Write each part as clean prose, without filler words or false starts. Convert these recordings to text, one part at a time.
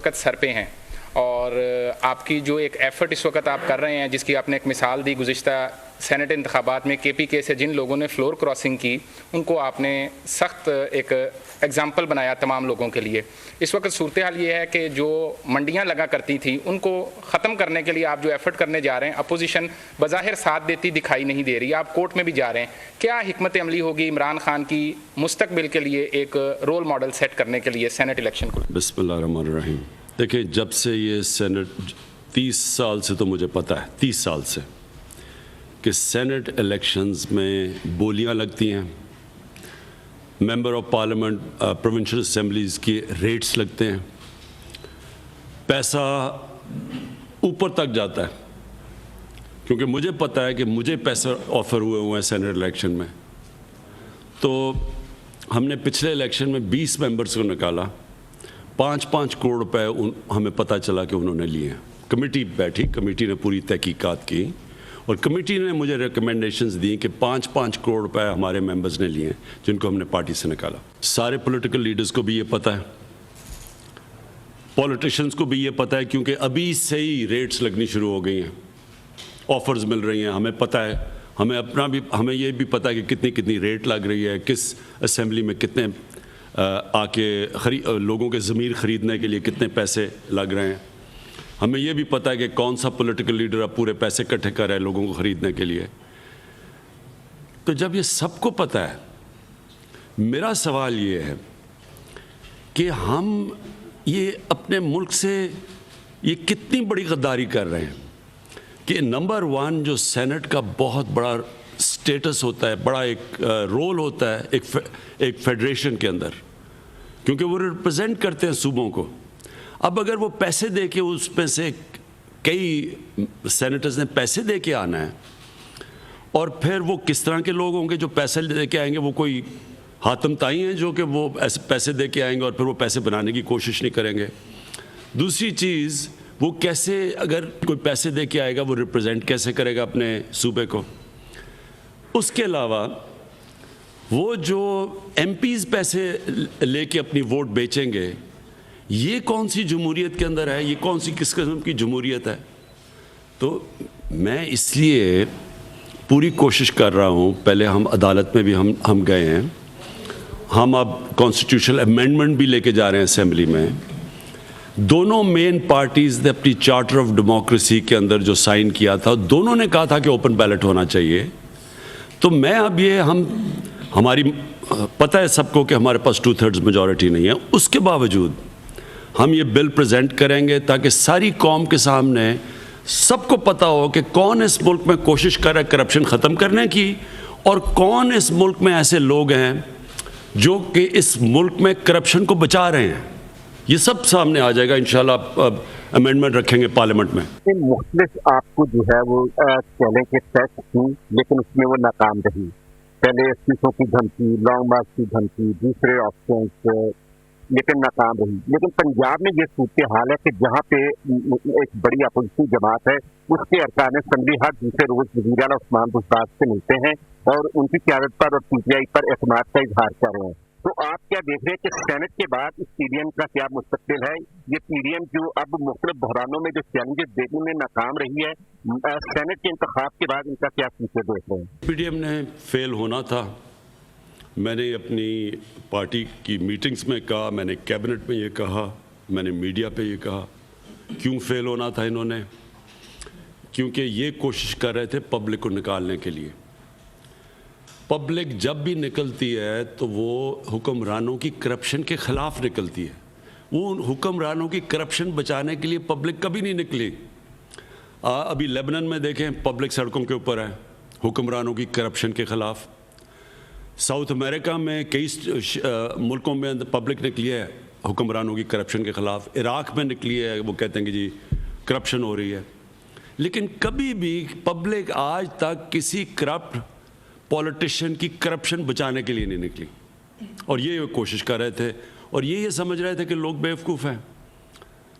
وقت سر پہ ہیں اور آپ کی جو ایک ایفرٹ اس وقت آپ کر رہے ہیں، جس کی آپ نے ایک مثال دی گزشتہ سینٹ انتخابات میں کے پی کے سے جن لوگوں نے فلور کراسنگ کی، ان کو آپ نے سخت ایک ایگزامپل بنایا تمام لوگوں کے لیے۔ اس وقت صورتحال یہ ہے کہ جو منڈیاں لگا کرتی تھیں ان کو ختم کرنے کے لیے آپ جو ایفرٹ کرنے جا رہے ہیں، اپوزیشن بظاہر ساتھ دیتی دکھائی نہیں دے رہی، آپ کورٹ میں بھی جا رہے ہیں۔ کیا حکمت عملی ہوگی عمران خان کی مستقبل کے لیے ایک رول ماڈل سیٹ کرنے کے لیے سینٹ الیکشن کو؟ بسم اللہ الرحمن الرحیم۔ دیکھیں، جب سے یہ سینٹ 30 سال سے تو مجھے پتہ ہے، 30 سال سے کہ سینٹ الیکشنز میں بولیاں لگتی ہیں، member of parliament provincial assemblies کی ریٹس لگتے ہیں، پیسہ اوپر تک جاتا ہے، کیونکہ مجھے پتہ ہے کہ مجھے پیسہ آفر ہوئے ہیں سینٹ الیکشن میں۔ تو ہم نے پچھلے الیکشن میں 20 ممبرز کو نکالا، 5-5 کروڑ روپے ہمیں پتہ چلا کہ انہوں نے لیے ہیں۔ کمیٹی بیٹھی، کمیٹی نے پوری تحقیقات کی اور کمیٹی نے مجھے ریکمنڈیشنز دیں کہ 5-5 کروڑ روپے ہمارے ممبرز نے لیے ہیں جن کو ہم نے پارٹی سے نکالا۔ سارے پولیٹیکل لیڈرز کو بھی یہ پتہ ہے، پولیٹیشنز کو بھی یہ پتہ ہے، کیونکہ ابھی سے ہی ریٹس لگنی شروع ہو گئی ہیں، آفرز مل رہی ہیں۔ ہمیں پتہ ہے، ہمیں یہ بھی پتہ ہے کہ کتنی ریٹ لگ رہی ہے، کس اسمبلی میں کتنے آ کے لوگوں کے ضمیر خریدنے کے لیے کتنے پیسے لگ رہے ہیں۔ ہمیں یہ بھی پتہ ہے کہ کون سا پولیٹیکل لیڈر اب پورے پیسے اکٹھے کر رہا ہے لوگوں کو خریدنے کے لیے۔ تو جب یہ سب کو پتہ ہے، میرا سوال یہ ہے کہ ہم یہ اپنے ملک سے یہ کتنی بڑی غداری کر رہے ہیں کہ نمبر 1 جو سینٹ کا بہت بڑا سٹیٹس ہوتا ہے، بڑا ایک رول ہوتا ہے ایک فیڈریشن کے اندر، کیونکہ وہ ریپرزینٹ کرتے ہیں صوبوں کو۔ اب اگر وہ پیسے دے کے، اس میں سے کئی سینیٹرز نے پیسے دے کے آنا ہے، اور پھر وہ کس طرح کے لوگ ہوں گے جو پیسے دے کے آئیں گے؟ وہ کوئی حاتم تائی ہیں جو کہ وہ پیسے دے کے آئیں گے اور پھر وہ پیسے بنانے کی کوشش نہیں کریں گے؟ دوسری چیز، وہ کیسے، اگر کوئی پیسے دے کے آئے گا، وہ ریپرزینٹ کیسے کرے گا اپنے صوبے کو؟ اس کے علاوہ وہ جو ایم پیز پیسے لے کے اپنی ووٹ بیچیں گے، یہ کون سی جمہوریت کے اندر ہے؟ یہ کون سی کس قسم کی جمہوریت ہے؟ تو میں اس لیے پوری کوشش کر رہا ہوں، پہلے ہم عدالت میں بھی ہم گئے ہیں، ہم اب کانسٹیٹیوشنل امینڈمنٹ بھی لے کے جا رہے ہیں اسمبلی میں۔ دونوں مین پارٹیز نے اپنی چارٹر آف ڈیموکریسی کے اندر جو سائن کیا تھا، دونوں نے کہا تھا کہ اوپن بیلٹ ہونا چاہیے۔ تو میں اب یہ ہماری پتہ ہے سب کو کہ ہمارے پاس 2/3 میجورٹی نہیں ہے، اس کے باوجود ہم یہ بل پریزنٹ کریں گے تاکہ ساری قوم کے سامنے سب کو پتہ ہو کہ کون اس ملک میں کوشش کر رہا ہے کرپشن ختم کرنے کی، اور کون اس ملک میں ایسے لوگ ہیں جو کہ اس ملک میں کرپشن کو بچا رہے ہیں۔ یہ سب سامنے آ جائے گا انشاءاللہ، امینڈمنٹ رکھیں گے پارلیمنٹ میں۔ مختلف آپ کو جو ہے وہ چیلنجز طے کی، لیکن اس میں وہ ناکام رہی۔ پہلے استعفوں کی دھمکی، لانگ مارچ کی دھمکی، دوسرے آپشنز، لیکن ناکام رہی۔ لیکن پنجاب میں یہ صورتحال ہے کہ جہاں پہ ایک بڑی اپوزیشن جماعت ہے، اس کے ارکان اسمبلی ہر دوسرے روز وزیر اعلیٰ عثمان بزدار سے ملتے ہیں اور ان کی قیادت پر اور پی ٹی آئی پر اعتماد کا اظہار کر رہے ہیں۔ تو آپ کیا دیکھ رہے ہیں کہ سینٹ کے بعد اس پی ڈی ایم کا کیا مستقبل ہے؟ یہ پی ڈی ایم جو اب مختلف بحرانوں میں جو چیلنجز دینے میں ناکام رہی ہے، سینٹ کے انتخاب کے بعد ان کا کیا فیوچر دیکھ رہے ہیں؟ پی ڈی ایم نے فیل ہونا تھا۔ میں نے اپنی پارٹی کی میٹنگز میں کہا، میں نے کیبنٹ میں یہ کہا، میں نے میڈیا پہ یہ کہا۔ کیوں فیل ہونا تھا انہوں نے؟ کیونکہ یہ کوشش کر رہے تھے پبلک کو نکالنے کے لیے۔ پبلک جب بھی نکلتی ہے تو وہ حکمرانوں کی کرپشن کے خلاف نکلتی ہے۔ وہ ان حکمرانوں کی کرپشن بچانے کے لیے پبلک کبھی نہیں نکلی۔ ابھی لیبنن میں دیکھیں، پبلک سڑکوں کے اوپر ہے حکمرانوں کی کرپشن کے خلاف۔ ساؤتھ امریکہ میں کئی ملکوں میں پبلک نکلی ہے حکمرانوں کی کرپشن کے خلاف۔ عراق میں نکلی ہے، وہ کہتے ہیں کہ جی کرپشن ہو رہی ہے۔ لیکن کبھی بھی پبلک آج تک کسی کرپٹ پولیٹیشین کی کرپشن بچانے کے لیے نہیں نکلی، اور یہ کوشش کر رہے تھے، اور یہ سمجھ رہے تھے کہ لوگ بیوقوف ہیں۔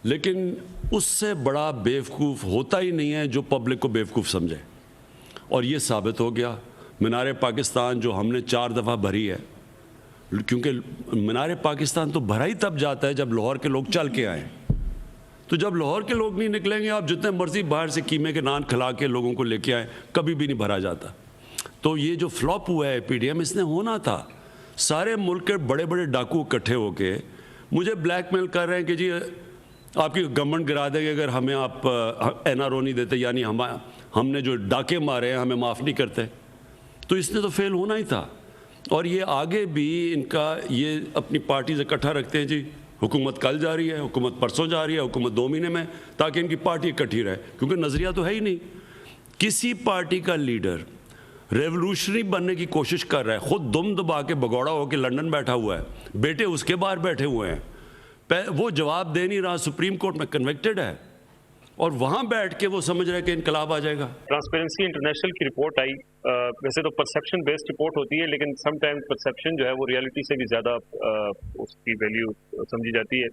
لیکن اس سے بڑا بیوقوف ہوتا ہی نہیں ہے جو پبلک کو بیوقوف سمجھے، اور یہ ثابت ہو گیا۔ مینار پاکستان جو ہم نے 4 دفعہ بھری ہے، کیونکہ مینار پاکستان تو بھرا ہی تب جاتا ہے جب لاہور کے لوگ چل کے آئیں۔ تو جب لاہور کے لوگ نہیں نکلیں گے، آپ جتنے مرضی باہر سے قیمے کے نان کھلا کے لوگوں کو لے کے آئیں، کبھی بھی نہیں بھرا جاتا. تو یہ جو فلاپ ہوا ہے پی ڈی ایم، اس نے ہونا تھا. سارے ملک کے بڑے بڑے ڈاکو اکٹھے ہو کے مجھے بلیک میل کر رہے ہیں کہ جی آپ کی گورنمنٹ گرا دے گی اگر ہمیں آپ این آر او نہیں دیتے، یعنی ہم نے جو ڈاکے مارے ہیں ہمیں معاف نہیں کرتے. تو اس نے تو فیل ہونا ہی تھا. اور یہ آگے بھی ان کا یہ اپنی پارٹی سے اکٹھا رکھتے ہیں، جی حکومت کل جا رہی ہے، حکومت پرسوں جا رہی ہے، حکومت 2 مہینے میں، تاکہ ان کی پارٹی اکٹھی رہے. کیونکہ نظریہ تو ہے ہی نہیں. کسی پارٹی کا لیڈر ریولوشنری بننے کی کوشش کر رہا ہے، خود دم دبا کے بگوڑا ہو کے لندن بیٹھا ہوا ہے، بیٹے اس کے باہر بیٹھے ہوئے ہیں، وہ جواب دے نہیں رہا، سپریم کورٹ میں کنوکٹڈ ہے، اور وہاں بیٹھ کے وہ سمجھ رہے کہ انقلاب آ جائے گا. ٹرانسپیرنسی انٹرنیشنل کی رپورٹ آئی، ویسے تو پرسیپشن بیسڈ رپورٹ ہوتی ہے، لیکن سم ٹائم پرسیپشن جو ہے وہ ریالٹی سے بھی زیادہ اس کی ویلیو سمجھی جاتی ہے.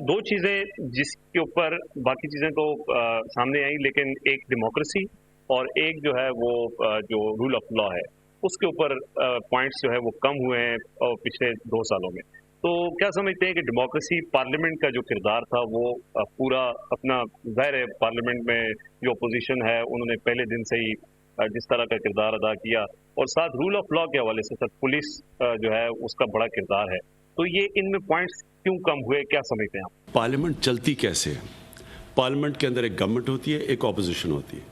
2 چیزیں جس کے اوپر باقی چیزیں تو سامنے آئیں، لیکن ایک ڈیموکریسی اور ایک جو ہے وہ جو رول آف لا ہے، اس کے اوپر پوائنٹس جو ہے وہ کم ہوئے ہیں پچھلے 2 سالوں میں. تو کیا سمجھتے ہیں کہ ڈیموکریسی، پارلیمنٹ کا جو کردار تھا وہ پورا اپنا، ظاہر ہے پارلیمنٹ میں جو اپوزیشن ہے انہوں نے پہلے دن سے ہی جس طرح کا کردار ادا کیا، اور ساتھ رول آف لا کے حوالے سے ساتھ پولیس جو ہے اس کا بڑا کردار ہے، تو یہ ان میں پوائنٹس کیوں کم ہوئے، کیا سمجھتے ہیں آپ؟ پارلیمنٹ چلتی کیسے ہے؟ پارلیمنٹ کے اندر ایک گورنمنٹ ہوتی ہے، ایک اپوزیشن ہوتی ہے.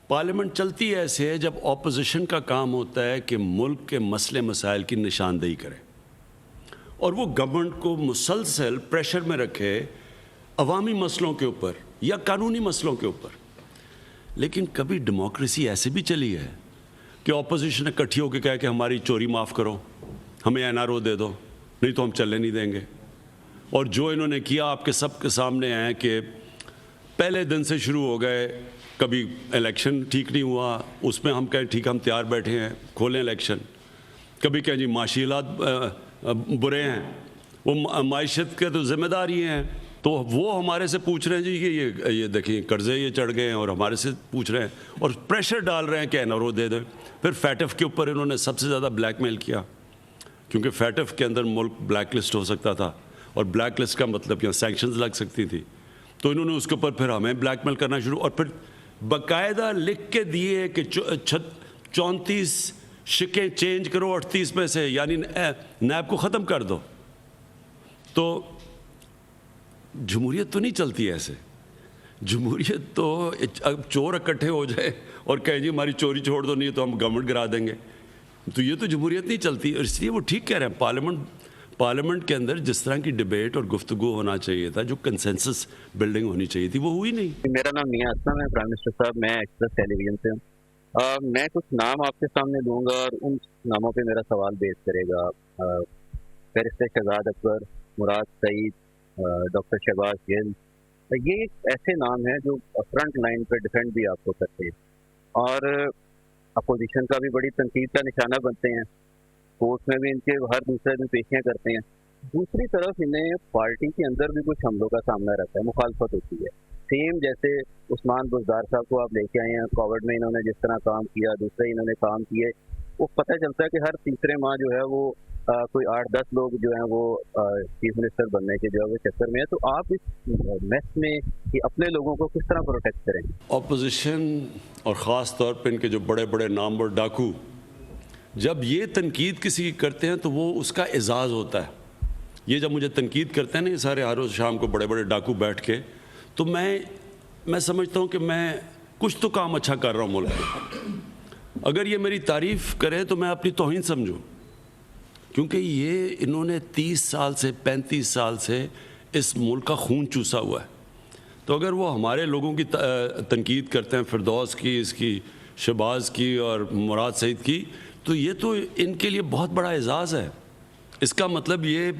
پارلیمنٹ چلتی ایسے ہے جب اپوزیشن کا کام ہوتا ہے کہ ملک کے مسئلے مسائل کی نشاندہی کرے، اور وہ گورنمنٹ کو مسلسل پریشر میں رکھے عوامی مسئلوں کے اوپر یا قانونی مسئلوں کے اوپر. لیکن کبھی ڈیموکریسی ایسے بھی چلی ہے کہ اپوزیشن اکٹھی ہو کے کہا کہ ہماری چوری معاف کرو، ہمیں این آر او دے دو، نہیں تو ہم چلنے نہیں دیں گے. اور جو انہوں نے کیا آپ کے سب کے سامنے ہے کہ پہلے دن سے شروع ہو گئے. کبھی الیکشن ٹھیک نہیں ہوا، اس میں ہم کہیں ٹھیک ہم تیار بیٹھے ہیں، کھولیں الیکشن. کبھی کہیں جی معاشی حالات برے ہیں، وہ معیشت کے تو ذمہ دار ہی ہیں، تو وہ ہمارے سے پوچھ رہے ہیں جی کہ یہ دیکھیں قرضے یہ چڑھ گئے ہیں، اور ہمارے سے پوچھ رہے ہیں اور پریشر ڈال رہے ہیں کہ این آر او دے دیں. پھر فیٹف کے اوپر انہوں نے سب سے زیادہ بلیک میل کیا، کیونکہ فیٹف کے اندر ملک بلیک لسٹ ہو سکتا تھا، اور بلیک لسٹ کا مطلب کہ سینکشنز لگ سکتی تھی. تو انہوں نے اس کے اوپر پھر ہمیں بلیک میل کرنا شروع، اور پھر باقاعدہ لکھ کے دیے کہ 34 شکیں چینج کرو 38 میں سے، یعنی نیب کو ختم کر دو. تو جمہوریت تو نہیں چلتی ایسے. جمہوریت تو اب چور اکٹھے ہو جائے اور کہیں جی ہماری چوری چھوڑ دو، نہیں تو ہم گورنمنٹ گرا دیں گے، تو یہ تو جمہوریت نہیں چلتی. اور اس لیے وہ ٹھیک کہہ رہے ہیں، پارلیمنٹ کے اندر جس طرح کی ڈیبیٹ اور گفتگو ہونا چاہیے تھا، جو کنسنسس بلڈنگ ہونی چاہیے تھی، وہ ہوئی نہیں. میرا نام میاں اسلم ہے، پرائم منسٹر صاحب، میں ایکسپریس ٹیلی ویژن سے ہوں. میں کچھ نام آپ کے سامنے دوں گا اور ان ناموں پہ میرا سوال بیس کرے گا. بیرسٹر شہزاد اکبر، مراد سعید، ڈاکٹر شہباز گل، یہ ایسے نام ہیں جو فرنٹ لائن پہ ڈیفینڈ بھی آپ کو کرتے ہیں اور اپوزیشن کا بھی بڑی تنقید کا نشانہ بنتے ہیں. کورٹ میں بھی ان کے ہر دوسرے دن پیشیاں کرتے ہیں. دوسری طرف انہیں پارٹی کے اندر بھی کچھ حملوں کا سامنا رہتا ہے، مخالفت ہوتی ہے. سیم جیسے عثمان بزدار صاحب کو آپ لے کے آئے ہیں، کووڈ میں انہوں نے جس طرح کام کیا، دوسرے انہوں نے کام کیے، وہ پتہ چلتا ہے کہ ہر تیسرے ماہ جو ہے وہ کوئی 8-10 لوگ جو ہیں وہ چیف منسٹر بننے کے جو ہے وہ چکر میں ہے. تو آپ اس میس میں اپنے لوگوں کو کس طرح پروٹیکٹ کریں؟ اپوزیشن اور خاص طور پہ ان کے جو بڑے بڑے نامور ڈاکو جب یہ تنقید کسی کی کرتے ہیں تو وہ اس کا اعزاز ہوتا ہے. یہ جب مجھے تنقید کرتے ہیں نا یہ سارے ہر روز شام کو بڑے بڑے ڈاکو بیٹھ کے، تو میں سمجھتا ہوں کہ میں کچھ تو کام اچھا کر رہا ہوں ملک میں. اگر یہ میری تعریف کرے تو میں اپنی توہین سمجھوں، کیونکہ یہ انہوں نے 30 سال سے 35 سال سے اس ملک کا خون چوسا ہوا ہے. تو اگر وہ ہمارے لوگوں کی تنقید کرتے ہیں، فردوس کی، اس کی، شہباز کی اور مراد سعید کی، تو یہ تو ان کے لیے بہت بڑا اعزاز ہے. اس کا مطلب یہ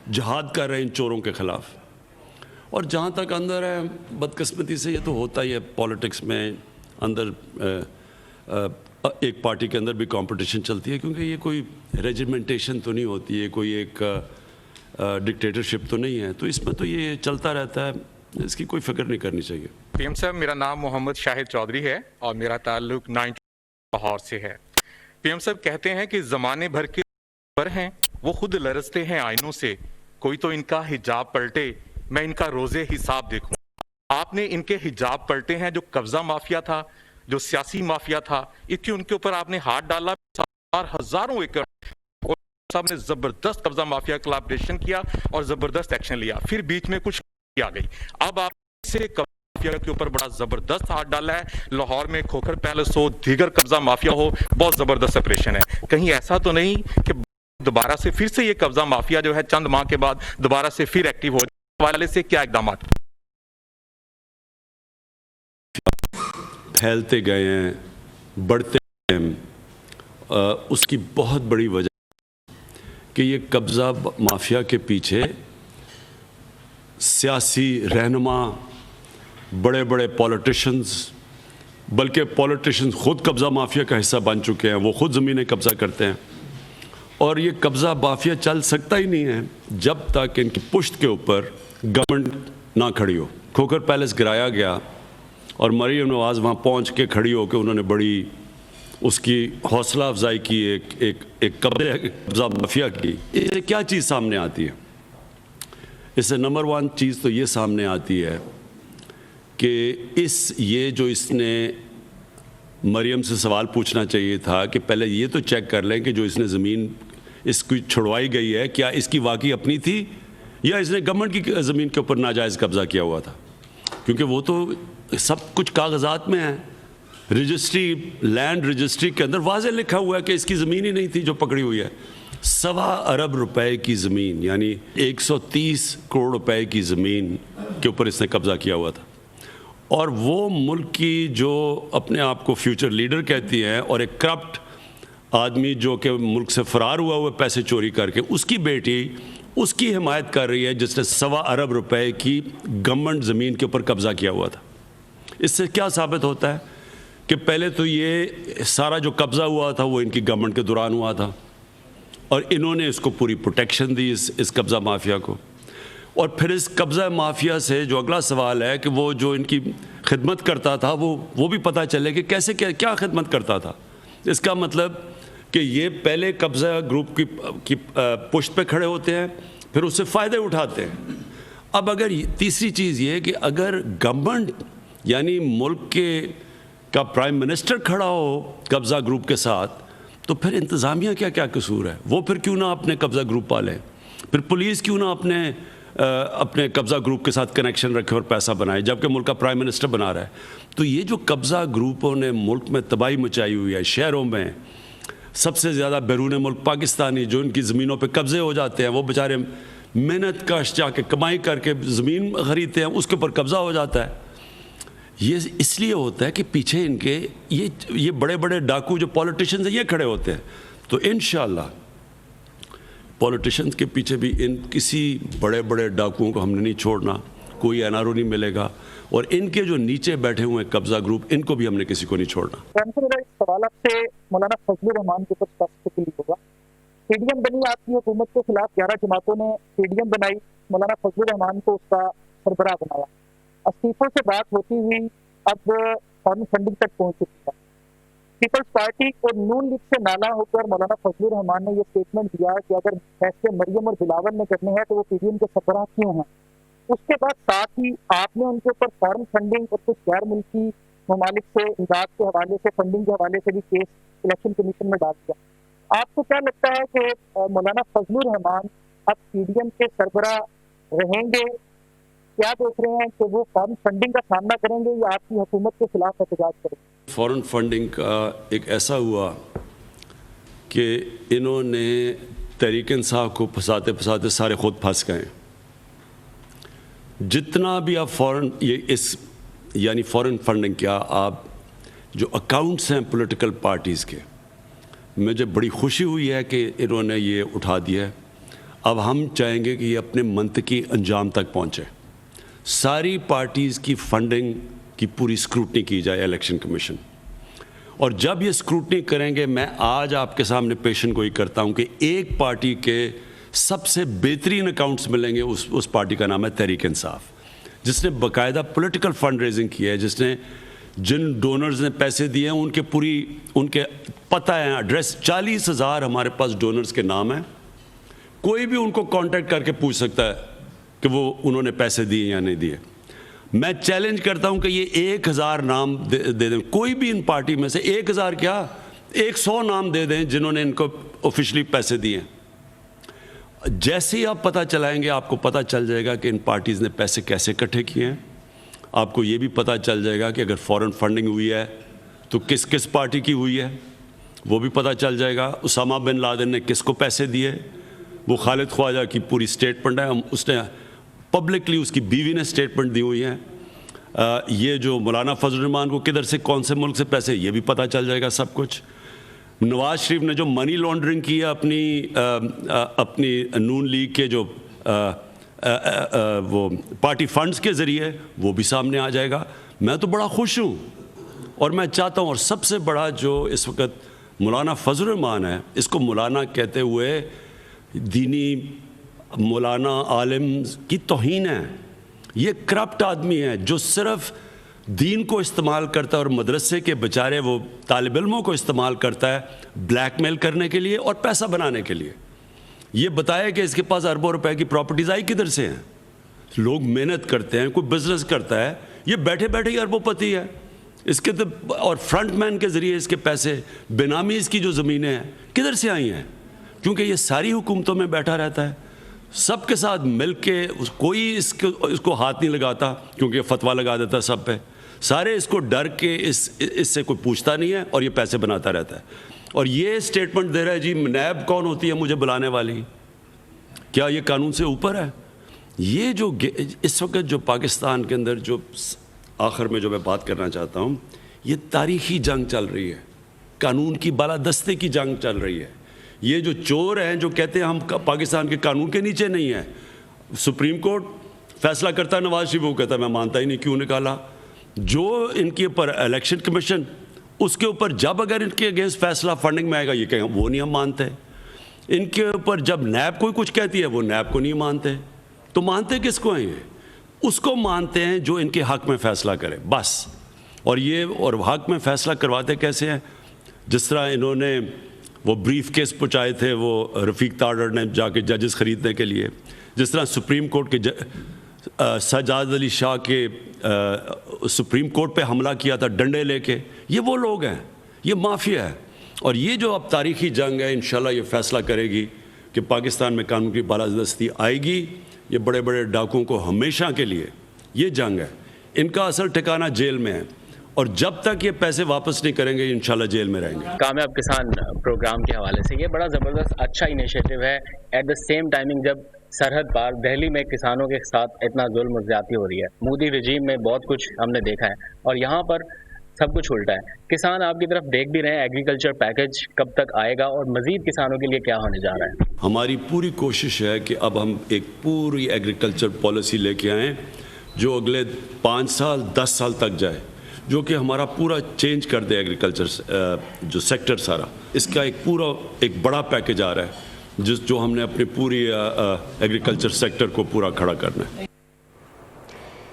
جہاد کر رہے ہیں ان چوروں کے خلاف. اور جہاں تک اندر ہے، بدقسمتی سے یہ تو ہوتا ہی ہے پالیٹکس میں، اندر ایک پارٹی کے اندر بھی کمپٹیشن چلتی ہے، کیونکہ یہ کوئی ریجیمنٹیشن تو نہیں ہوتی ہے، کوئی ایک ڈکٹیٹرشپ تو نہیں ہے. تو اس میں تو یہ چلتا رہتا ہے، اس کی کوئی فکر نہیں کرنی چاہیے. پی ایم صاحب، میرا نام محمد شاہد چودھری ہے اور میرا تعلق 90 لاہور سے ہے. پی ایم صاحب کہتے ہیں کہ زمانے بھر کے پر ہیں، وہ خود لرزتے ہیں آئینوں سے، کوئی تو ان کا حجاب پلٹے، یہ کیا سچ ہے؟ پی ایم صاحب، میرا نام محمد شاہد چودھری ہے اور میرا تعلق 90 لاہور سے ہے. پی ایم صاحب کہتے ہیں کہ زمانے بھر کے ہیں، وہ خود لرزتے ہیں آئینوں سے، کوئی تو ان کا حجاب پلٹے، میں ان کا روزے حساب دیکھوں. آپ نے ان کے حجاب پلٹے ہیں. جو قبضہ مافیا تھا, جو سیاسی مافیا تھا, ان کے اوپر آپ نے ہاتھ ڈالا. ہزاروں ایکڑ صاحب نے زبردست قبضہ مافیا کولابریشن کیا اور زبردست ایکشن لیا. پھر بیچ میں کچھ کیا گئی. اب آپ سے مافیا کے اوپر بڑا زبردست ہاتھ ڈالا ہے. لاہور میں کھوکھر پیلس ہو, دیگر قبضہ مافیا ہو, بہت زبردست آپریشن ہے. کہیں ایسا تو نہیں کہ دوبارہ سے پھر سے یہ قبضہ مافیا جو ہے چند ماہ کے بعد دوبارہ سے پھر ایکٹیو ہو جائے؟ حوالے سے کیا اقدامات پھیلتے گئے ہیں, بڑھتے ہیں؟ اس کی بہت بڑی وجہ کہ یہ قبضہ مافیا کے پیچھے سیاسی رہنما, بڑے بڑے پولیٹیشنز, بلکہ پولیٹیشنز خود قبضہ مافیا کا حصہ بن چکے ہیں. وہ خود زمینیں قبضہ کرتے ہیں. اور یہ قبضہ مافیا چل سکتا ہی نہیں ہے جب تک ان کی پشت کے اوپر گورنمنٹ نہ کھڑی ہو. کھوکھر پیلس گرایا گیا اور مریم نواز وہاں پہنچ کے کھڑی ہو کے انہوں نے بڑی اس کی حوصلہ افزائی کی, ایک قبضہ مافیا کی. اس سے کیا چیز سامنے آتی ہے؟ اس سے نمبر 1 چیز تو یہ سامنے آتی ہے کہ یہ جو اس نے مریم سے سوال پوچھنا چاہیے تھا کہ پہلے یہ تو چیک کر لیں کہ جو اس نے زمین اس کی چھڑوائی گئی ہے کیا اس کی واقعی اپنی تھی یا اس نے گورنمنٹ کی زمین کے اوپر ناجائز قبضہ کیا ہوا تھا. کیونکہ وہ تو سب کچھ کاغذات میں ہے. رجسٹری, لینڈ رجسٹری کے اندر واضح لکھا ہوا ہے کہ اس کی زمین ہی نہیں تھی جو پکڑی ہوئی ہے. 1.25 ارب روپے کی زمین, یعنی 130 کروڑ روپے کی زمین کے اوپر اس نے قبضہ کیا ہوا تھا. اور وہ ملک کی جو اپنے آپ کو فیوچر لیڈر کہتی ہیں اور ایک کرپٹ آدمی جو کہ ملک سے فرار ہوا ہوا پیسے چوری کر کے, اس کی بیٹی اس کی حمایت کر رہی ہے جس نے 1.25 ارب روپے کی گورنمنٹ زمین کے اوپر قبضہ کیا ہوا تھا. اس سے کیا ثابت ہوتا ہے کہ پہلے تو یہ سارا جو قبضہ ہوا تھا وہ ان کی گورنمنٹ کے دوران ہوا تھا اور انہوں نے اس کو پوری پروٹیکشن دی اس قبضہ مافیا کو. اور پھر اس قبضہ مافیا سے جو اگلا سوال ہے کہ وہ جو ان کی خدمت کرتا تھا وہ بھی پتہ چلے کہ کیسے کیا خدمت کرتا تھا. اس کا مطلب کہ یہ پہلے قبضہ گروپ کی پشت پہ کھڑے ہوتے ہیں, پھر اس سے فائدے اٹھاتے ہیں. اب اگر تیسری چیز یہ کہ اگر گورنمنٹ یعنی ملک کا پرائم منسٹر کھڑا ہو قبضہ گروپ کے ساتھ, تو پھر انتظامیہ کیا قصور ہے؟ وہ پھر کیوں نہ اپنے قبضہ گروپ پالیں؟ پھر پولیس کیوں نہ اپنے قبضہ گروپ کے ساتھ کنیکشن رکھے اور پیسہ بنائے جبکہ ملک کا پرائم منسٹر بنا رہا ہے؟ تو یہ جو قبضہ گروپوں نے ملک میں تباہی مچائی ہوئی ہے, شہروں میں سب سے زیادہ بیرون ملک پاکستانی جو ان کی زمینوں پہ قبضے ہو جاتے ہیں, وہ بیچارے محنت کش جا کے کمائی کر کے زمین خریدتے ہیں, اس کے اوپر قبضہ ہو جاتا ہے. یہ اس لیے ہوتا ہے کہ پیچھے ان کے یہ بڑے بڑے ڈاکو جو پولیٹیشنز ہیں یہ کھڑے ہوتے ہیں. تو انشاءاللہ پولیٹیشنز کے پیچھے بھی ان کسی بڑے بڑے ڈاکوؤں کو ہم نے نہیں چھوڑنا, کوئی این آر او نہیں ملے گا, اور ان کے جو نیچے بیٹھے ہوئے ہیں قبضہ گروپ, ان کو بھی ہم نے کسی کو نہیں چھوڑنا. میرا اس سوال آپ سے مولانا فضل الرحمان کے اوپر تفصیلی ہوگا. پی ڈی ایم بنی, آپ کی حکومت کے خلاف 11 جماعتوں نے پی ڈی ایم بنائی, مولانا فضل الرحمان کو اس کا سربراہ بنایا. استعفوں سے بات ہوتی ہوئی اب فارن فنڈنگ تک پہنچ چکی ہے. پیپلز پارٹی اور نون لیگ سے نالا ہو کر مولانا فضل الرحمان نے یہ اسٹیٹمنٹ دیا کہ اگر فیصلے مریم اور بلاول نے کرنے ہیں تو وہ پی ڈی ایم کے سربراہ کیوں ہیں. اس کے بعد ساتھ ہی آپ نے ان کے اوپر فارن فنڈنگ اور کچھ غیر ملکی ممالک سے امداد کے حوالے سے, فنڈنگ کے حوالے سے بھی کیس الیکشن کمیشن میں ڈال دیا. آپ کو کیا لگتا ہے کہ مولانا فضل الرحمان اب پی ڈی ایم کے سربراہ رہیں گے؟ کیا دیکھ رہے ہیں کہ وہ فارن فنڈنگ کا سامنا کریں گے یا آپ کی حکومت کے خلاف احتجاج کریں گے؟ فارن فنڈنگ کا ایک ایسا ہوا کہ انہوں نے تحریک انصاف کو پھنساتے سارے خود پھنس گئے. جتنا بھی آپ یعنی فارن فنڈنگ کیا, آپ جو اکاؤنٹس ہیں پولیٹیکل پارٹیز کے, مجھے بڑی خوشی ہوئی ہے کہ انہوں نے یہ اٹھا دیا ہے. اب ہم چاہیں گے کہ یہ اپنے منطقی انجام تک پہنچے. ساری پارٹیز کی فنڈنگ کی پوری اسکروٹنی کی جائے الیکشن کمیشن, اور جب یہ اسکروٹنی کریں گے, میں آج آپ کے سامنے پیشن گوئی کرتا ہوں کہ ایک پارٹی کے سب سے بہترین اکاؤنٹس ملیں گے. اس پارٹی کا نام ہے تحریک انصاف, جس نے باقاعدہ پولیٹیکل فنڈ ریزنگ کی ہے, جس نے جن ڈونرز نے پیسے دیے ہیں ان کے پتہ ہیں, ایڈریس. 40,000 ہمارے پاس ڈونرز کے نام ہیں. کوئی بھی ان کو کانٹیکٹ کر کے پوچھ سکتا ہے کہ وہ انہوں نے پیسے دیے یا نہیں دیے. میں چیلنج کرتا ہوں کہ یہ 1000 نام دے دیں, کوئی بھی ان پارٹی میں سے 1000 کیا 100 نام دے دیں جنہوں نے ان کو آفیشلی پیسے دیے. جیسے ہی آپ پتہ چلائیں گے آپ کو پتہ چل جائے گا کہ ان پارٹیز نے پیسے کیسے اکٹھے کیے ہیں. آپ کو یہ بھی پتہ چل جائے گا کہ اگر فورن فنڈنگ ہوئی ہے تو کس کس پارٹی کی ہوئی ہے, وہ بھی پتہ چل جائے گا. اسامہ بن لادن نے کس کو پیسے دیے, وہ خالد خواجہ کی پوری اسٹیٹمنٹ ہے, اس نے پبلکلی اس کی بیوی نے اسٹیٹمنٹ دی ہوئی ہیں. یہ جو مولانا فضل الرحمان کو کدھر سے کون سے ملک سے پیسے, یہ بھی پتہ چل جائے گا سب کچھ. نواز شریف نے جو منی لانڈرنگ کی ہے اپنی نون لیگ کے جو وہ پارٹی فنڈز کے ذریعے, وہ بھی سامنے آ جائے گا. میں تو بڑا خوش ہوں اور میں چاہتا ہوں, اور سب سے بڑا جو اس وقت مولانا فضل الرحمان ہے, اس کو مولانا کہتے ہوئے دینی مولانا عالم کی توہین ہے. یہ کرپٹ آدمی ہے جو صرف دین کو استعمال کرتا ہے اور مدرسے کے بیچارے وہ طالب علموں کو استعمال کرتا ہے بلیک میل کرنے کے لیے اور پیسہ بنانے کے لیے. یہ بتایا کہ اس کے پاس اربوں روپے کی پراپرٹیز آئی کدھر سے ہیں. لوگ محنت کرتے ہیں, کوئی بزنس کرتا ہے, یہ بیٹھے بیٹھے ہی اربوں پتی ہے اس کے, اور فرنٹ مین کے ذریعے اس کے پیسے, بینامی اس کی جو زمینیں ہیں کدھر سے آئی ہیں, کیونکہ یہ ساری حکومتوں میں بیٹھا رہتا ہے سب کے ساتھ مل کے. کوئی اس کو ہاتھ نہیں لگاتا کیونکہ یہ فتویٰ لگا دیتا ہے سب پہ. سارے اس کو ڈر کے اس سے کوئی پوچھتا نہیں ہے اور یہ پیسے بناتا رہتا ہے. اور یہ اسٹیٹمنٹ دے رہا ہے جی نیب کون ہوتی ہے مجھے بلانے والی, کیا یہ قانون سے اوپر ہے؟ یہ جو اس وقت جو پاکستان کے اندر جو آخر میں جو میں بات کرنا چاہتا ہوں, یہ تاریخی جنگ چل رہی ہے, قانون کی بالادستی کی جنگ چل رہی ہے. یہ جو چور ہیں جو کہتے ہیں ہم پاکستان کے قانون کے نیچے نہیں ہیں, سپریم کورٹ فیصلہ کرتا ہے, نواز شریف وہ کہتا ہے میں مانتا ہی نہیں, کیوں نکالا. جو ان کے اوپر الیکشن کمیشن, اس کے اوپر جب اگر ان کے اگینسٹ فیصلہ فنڈنگ میں آئے گا یہ کہیں وہ نہیں ہم مانتے. ان کے اوپر جب نیب کوئی کچھ کہتی ہے وہ نیب کو نہیں مانتے. تو مانتے کس کو ہیں یہ؟ اس کو مانتے ہیں جو ان کے حق میں فیصلہ کرے بس. اور حق میں فیصلہ کرواتے کیسے ہیں؟ جس طرح انہوں نے وہ بریف کیس پہنچائے تھے وہ رفیق تاڑر نے جا کے ججز خریدنے کے لیے, جس طرح سپریم کورٹ کے سجاد علی شاہ کے سپریم کورٹ پہ حملہ کیا تھا ڈنڈے لے کے, یہ وہ لوگ ہیں, یہ مافیا ہے. اور یہ جو اب تاریخی جنگ ہے انشاءاللہ یہ فیصلہ کرے گی کہ پاکستان میں قانون کی بالادستی آئے گی. یہ بڑے بڑے ڈاکوؤں کو ہمیشہ کے لیے یہ جنگ ہے, ان کا اصل ٹھکانہ جیل میں ہے, اور جب تک یہ پیسے واپس نہیں کریں گے انشاءاللہ جیل میں رہیں گے. کامیاب کسان پروگرام کے حوالے سے یہ بڑا زبردست اچھا انیشیٹو ہے. ایٹ دا سیم ٹائمنگ جب سرحد پار دہلی میں کسانوں کے ساتھ اتنا ظلم و زیادتی ہو رہی ہے, مودی رجیم میں بہت کچھ ہم نے دیکھا ہے اور یہاں پر سب کچھ الٹا ہے. کسان آپ کی طرف دیکھ بھی رہے ہیں, ایگریکلچر پیکج کب تک آئے گا اور مزید کسانوں کے لیے کیا ہونے جا رہا ہے؟ ہماری پوری کوشش ہے کہ اب ہم ایک پوری ایگریکلچر پالیسی لے کے آئیں جو اگلے 5 سال 10 سال تک جائے, جو کہ ہمارا پورا چینج کر دے ایگریکلچر جو سیکٹر سارا. اس کا ایک بڑا پیکج آ رہا ہے جو ہم نے اپنی پوری ایگریکلچر سیکٹر کو پورا کھڑا کرنا ہے.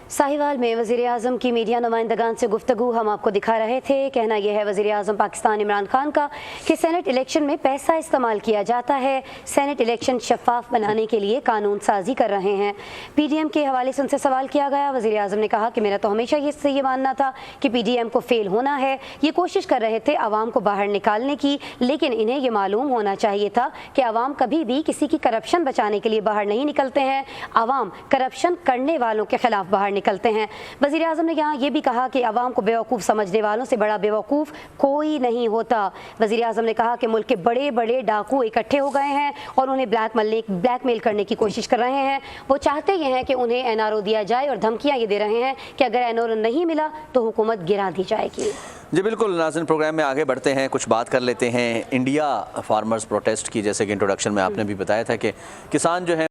ساہیوال میں وزیر اعظم کی میڈیا نمائندگان سے گفتگو ہم آپ کو دکھا رہے تھے. کہنا یہ ہے وزیر اعظم پاکستان عمران خان کا کہ سینٹ الیکشن میں پیسہ استعمال کیا جاتا ہے, سینٹ الیکشن شفاف بنانے کے لیے قانون سازی کر رہے ہیں. پی ڈی ایم کے حوالے سے ان سے سوال کیا گیا. وزیر اعظم نے کہا کہ میرا تو ہمیشہ یہ ماننا تھا کہ پی ڈی ایم کو فیل ہونا ہے. یہ کوشش کر رہے تھے عوام کو باہر نکالنے کی, لیکن انہیں یہ معلوم ہونا چاہیے تھا کہ عوام کبھی بھی کسی کی کرپشن بچانے کے لیے باہر نہیں نکلتے ہیں, عوام کرپشن کرنے والوں کے خلاف باہر نکلتے ہیں. وزیر اعظم نے یہاں یہ بھی کہا کہ عوام کو بیوقوف سمجھنے والوں سے بڑا بیوقوف کوئی نہیں ہوتا. وزیر اعظم نے کہا کہ ملک کے بڑے بڑے ڈاکو اکٹھے ہو گئے ہیں اور انہیں بلیک میل کرنے کی کوشش کر رہے ہیں. وہ چاہتے یہ ہیں کہ انہیں این آر او دیا جائے اور دھمکیاں یہ دے رہے ہیں کہ اگر این آر او نہیں ملا تو حکومت گرا دی جائے گی. جی بالکل ناظرین, پروگرام میں آگے بڑھتے ہیں, کچھ بات کر لیتے ہیں انڈیا فارمرز پروٹیسٹ کی. جیسے کہ انٹروڈکشن میں آپ نے بھی بتایا تھا کہ کسان جو ہیں